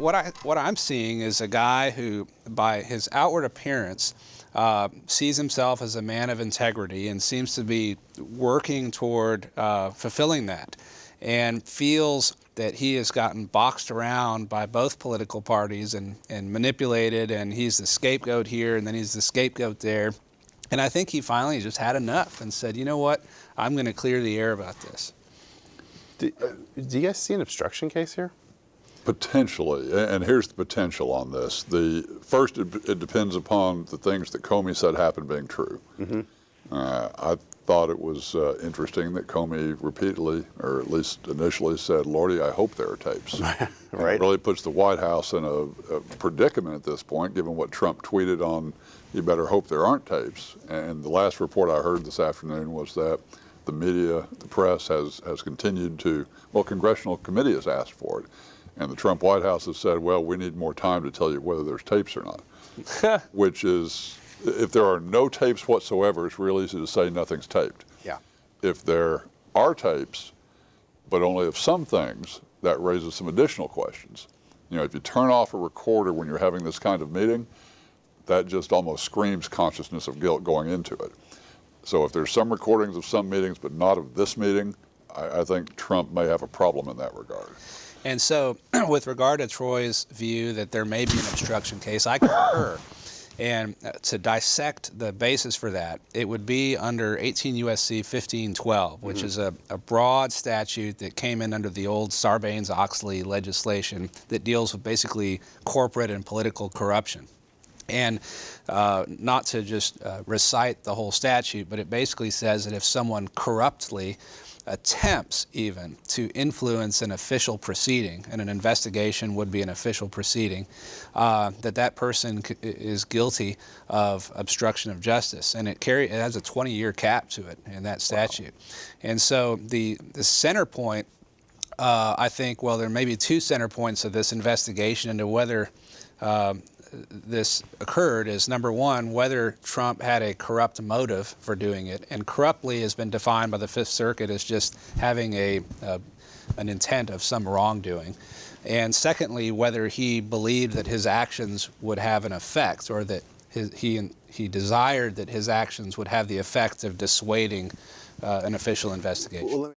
what I'm seeing is a guy who, by his outward appearance, sees himself as a man of integrity and seems to be working toward fulfilling that, and feels that he has gotten boxed around by both political parties and manipulated, and he's the scapegoat here and then he's the scapegoat there. And I think he finally just had enough and said, you know what, I'm going to clear the air about this. Do you guys see an obstruction case here? Potentially, and here's the potential on this. First, it depends upon the things that Comey said happened being true. Mm-hmm. I thought it was interesting that Comey repeatedly, or at least initially, said, "Lordy, I hope there are tapes." Right. It really puts the White House in a predicament at this point, given what Trump tweeted on, "You better hope there aren't tapes." And the last report I heard this afternoon was that the media, the press, has continued to, well, congressional committee has asked for it. And the Trump White House has said, well, we need more time to tell you whether there's tapes or not. Which is, if there are no tapes whatsoever, it's real easy to say nothing's taped. Yeah. If there are tapes, but only of some things, that raises some additional questions. You know, if you turn off a recorder when you're having this kind of meeting, that just almost screams consciousness of guilt going into it. So if there's some recordings of some meetings, but not of this meeting, I think Trump may have a problem in that regard. And so, with regard to Troy's view that there may be an obstruction case, I concur. And to dissect the basis for that, it would be under 18 U.S.C. 1512, which is a broad statute that came in under the old Sarbanes-Oxley legislation that deals with basically corporate and political corruption. And not to just recite the whole statute, but it basically says that if someone corruptly attempts even to influence an official proceeding, and an investigation would be an official proceeding, that person is guilty of obstruction of justice. And it has a 20-year cap to it in that statute. Wow. And so the center point, I think, well, there may be two center points of this investigation into whether this occurred is, number one, whether Trump had a corrupt motive for doing it. And corruptly has been defined by the Fifth Circuit as just having an intent of some wrongdoing. And secondly, whether he believed that his actions would have an effect, or that he desired that his actions would have the effect of dissuading an official investigation.